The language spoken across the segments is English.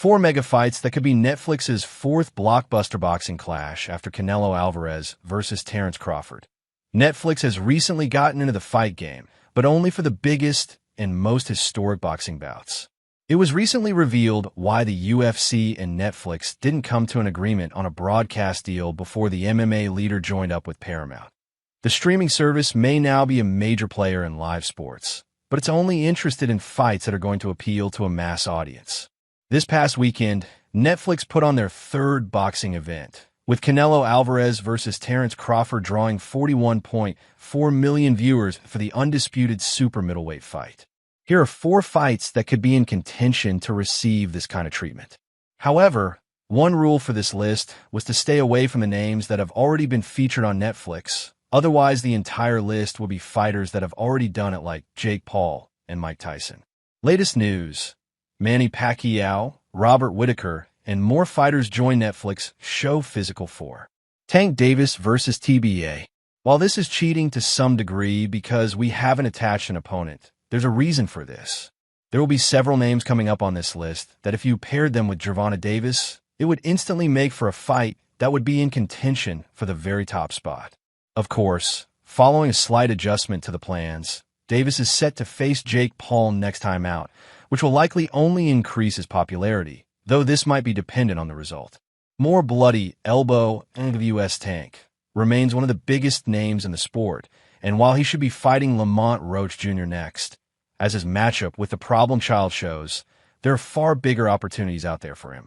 Four mega fights that could be Netflix's fourth blockbuster boxing clash after Canelo Alvarez versus Terence Crawford. Netflix has recently gotten into the fight game, but only for the biggest and most historic boxing bouts. It was recently revealed why the UFC and Netflix didn't come to an agreement on a broadcast deal before the MMA leader joined up with Paramount. The streaming service may now be a major player in live sports, but it's only interested in fights that are going to appeal to a mass audience. This past weekend, Netflix put on their third boxing event, with Canelo Alvarez versus Terence Crawford drawing 41.4 million viewers for the undisputed super middleweight fight. Here are four fights that could be in contention to receive this kind of treatment. However, one rule for this list was to stay away from the names that have already been featured on Netflix. Otherwise, the entire list will be fighters that have already done it, like Jake Paul and Mike Tyson. Latest news: Manny Pacquiao, Robert Whittaker, and more fighters join Netflix show Physical 4. Tank Davis versus TBA. While this is cheating to some degree because we haven't attached an opponent, there's a reason for this. There will be several names coming up on this list that if you paired them with Gervonta Davis, it would instantly make for a fight that would be in contention for the very top spot. Of course, following a slight adjustment to the plans, Davis is set to face Jake Paul next time out, which will likely only increase his popularity, though this might be dependent on the result. More bloody elbow NWS Tank remains one of the biggest names in the sport, and while he should be fighting Lamont Roach Jr. next, as his matchup with the problem child shows, there are far bigger opportunities out there for him.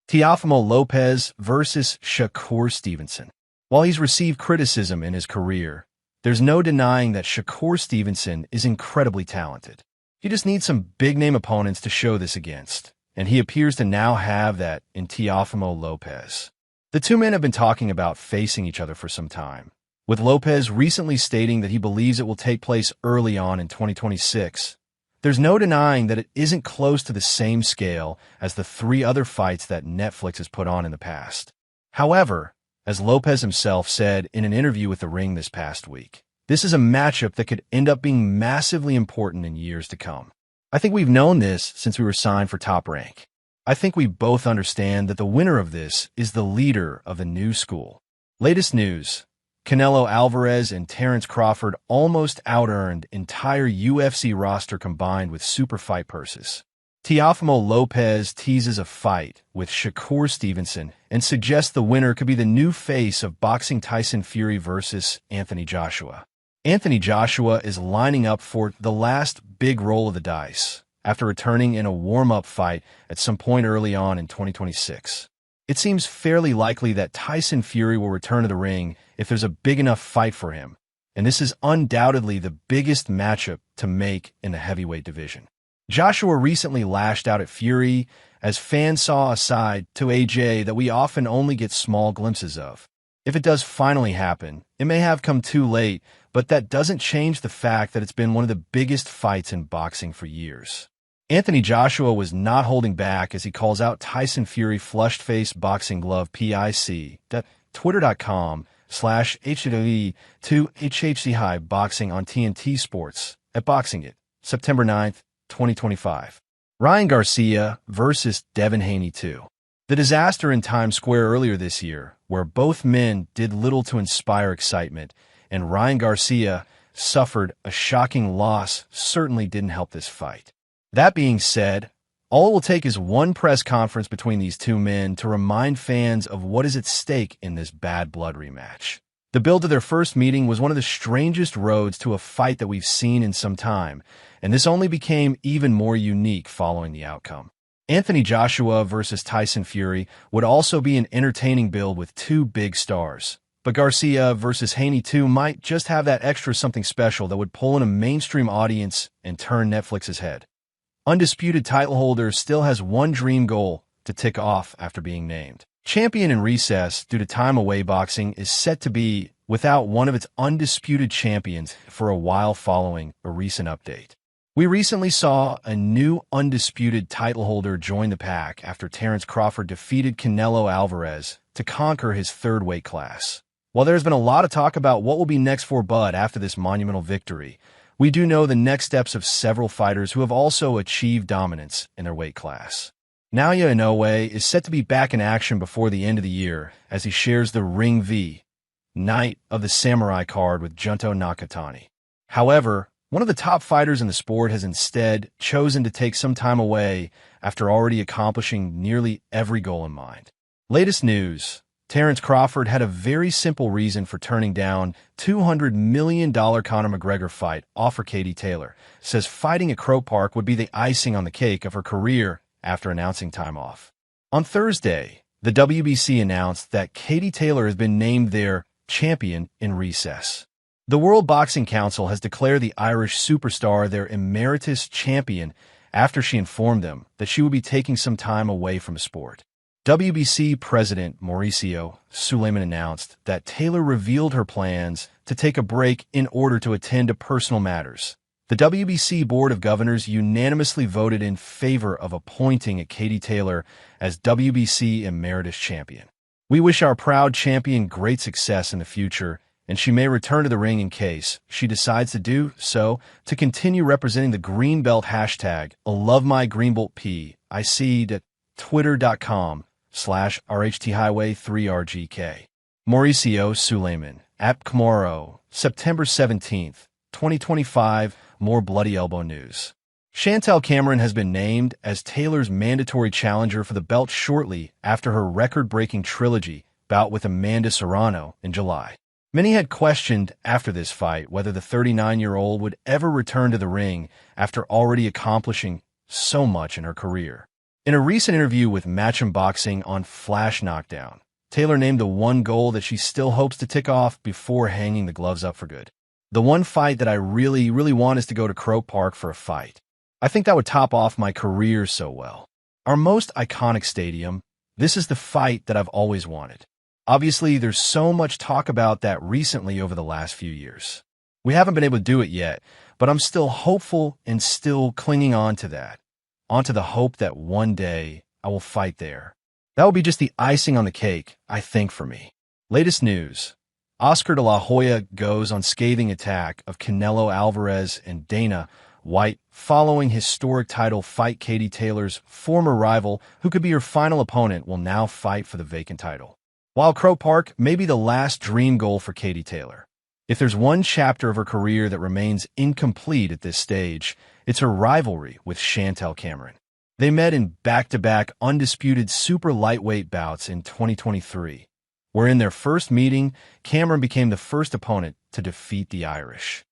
Teofimo Lopez versus Shakur Stevenson. While he's received criticism in his career, there's no denying that Shakur Stevenson is incredibly talented. He just needs some big-name opponents to show this against, and he appears to now have that in Teofimo Lopez. The two men have been talking about facing each other for some time, with Lopez recently stating that he believes it will take place early on in 2026. There's no denying that it isn't close to the same scale as the three other fights that Netflix has put on in the past. However, as Lopez himself said in an interview with The Ring this past week, this is a matchup that could end up being massively important in years to come. I think we've known this since we were signed for Top Rank. I think we both understand that the winner of this is the leader of the new school. Latest news: Canelo Alvarez and Terence Crawford almost out-earned entire UFC roster combined with super fight purses. Teofimo Lopez teases a fight with Shakur Stevenson and suggests the winner could be the new face of boxing Tyson Fury versus Anthony Joshua. Anthony Joshua is lining up for the last big roll of the dice after returning in a warm-up fight at some point early on in 2026. It seems fairly likely that Tyson Fury will return to the ring if there's a big enough fight for him, and this is undoubtedly the biggest matchup to make in the heavyweight division. Joshua recently lashed out at Fury as fans saw a side to AJ that we often only get small glimpses of. If it does finally happen, it may have come too late, but that doesn't change the fact that it's been one of the biggest fights in boxing for years. Anthony Joshua was not holding back as he calls out Tyson Fury flushed face boxing glove PIC. Twitter.com/HWE to HHC High Boxing on TNT Sports at Boxing It, September 9th, 2025. Ryan Garcia versus Devin Haney 2. The disaster in Times Square earlier this year, where both men did little to inspire excitement, and Ryan Garcia suffered a shocking loss, certainly didn't help this fight. That being said, all it will take is one press conference between these two men to remind fans of what is at stake in this bad blood rematch. The build to their first meeting was one of the strangest roads to a fight that we've seen in some time, and this only became even more unique following the outcome. Anthony Joshua versus Tyson Fury would also be an entertaining build with two big stars, but Garcia versus Haney 2 might just have that extra something special that would pull in a mainstream audience and turn Netflix's head. Undisputed title holder still has one dream goal to tick off after being named. Champion in recess due to time away boxing is set to be without one of its undisputed champions for a while following a recent update. We recently saw a new undisputed title holder join the pack after Terence Crawford defeated Canelo Alvarez to conquer his third weight class. While there's been a lot of talk about what will be next for Bud after this monumental victory, we do know the next steps of several fighters who have also achieved dominance in their weight class. Naoya Inoue is set to be back in action before the end of the year as he shares the Ring V, Knight of the Samurai card with Junto Nakatani. However, one of the top fighters in the sport has instead chosen to take some time away after already accomplishing nearly every goal in mind. Latest news: Terence Crawford had a very simple reason for turning down $200 million Conor McGregor fight offer. Katie Taylor says fighting at Croke Park would be the icing on the cake of her career after announcing time off. On Thursday, the WBC announced that Katie Taylor has been named their champion in recess. The World Boxing Council has declared the Irish superstar their emeritus champion after she informed them that she would be taking some time away from the sport. WBC President Mauricio Suleiman announced that Taylor revealed her plans to take a break in order to attend to personal matters. The WBC Board of Governors unanimously voted in favor of appointing Katie Taylor as WBC Emeritus Champion. We wish our proud champion great success in the future, and she may return to the ring in case she decides to do so to continue representing the Greenbelt hashtag #LoveMyGreenbeltP. I see at twitter.com/RHTHighway3RGK. Mauricio Suleiman, at Camaro, September 17th, 2025. More Bloody Elbow news. Chantel Cameron has been named as Taylor's mandatory challenger for the belt shortly after her record-breaking trilogy bout with Amanda Serrano in July. Many had questioned after this fight whether the 39-year-old would ever return to the ring after already accomplishing so much in her career. In a recent interview with Match'em Boxing on Flash Knockdown, Taylor named the one goal that she still hopes to tick off before hanging the gloves up for good. The one fight that I really want is to go to Croke Park for a fight. I think that would top off my career so well. Our most iconic stadium, this is the fight that I've always wanted. Obviously, there's so much talk about that recently over the last few years. We haven't been able to do it yet, but I'm still hopeful and still clinging on to that. Onto the hope that one day I will fight there. That will be just the icing on the cake, I think, for me. Latest news: Oscar de la Hoya goes on scathing attack of Canelo Alvarez and Dana White following historic title fight. Katie Taylor's former rival, who could be her final opponent, will now fight for the vacant title. While Croke Park may be the last dream goal for Katie Taylor, if there's one chapter of her career that remains incomplete at this stage, it's her rivalry with Chantel Cameron. They met in back-to-back undisputed super lightweight bouts in 2023, where in their first meeting, Cameron became the first opponent to defeat the Irish.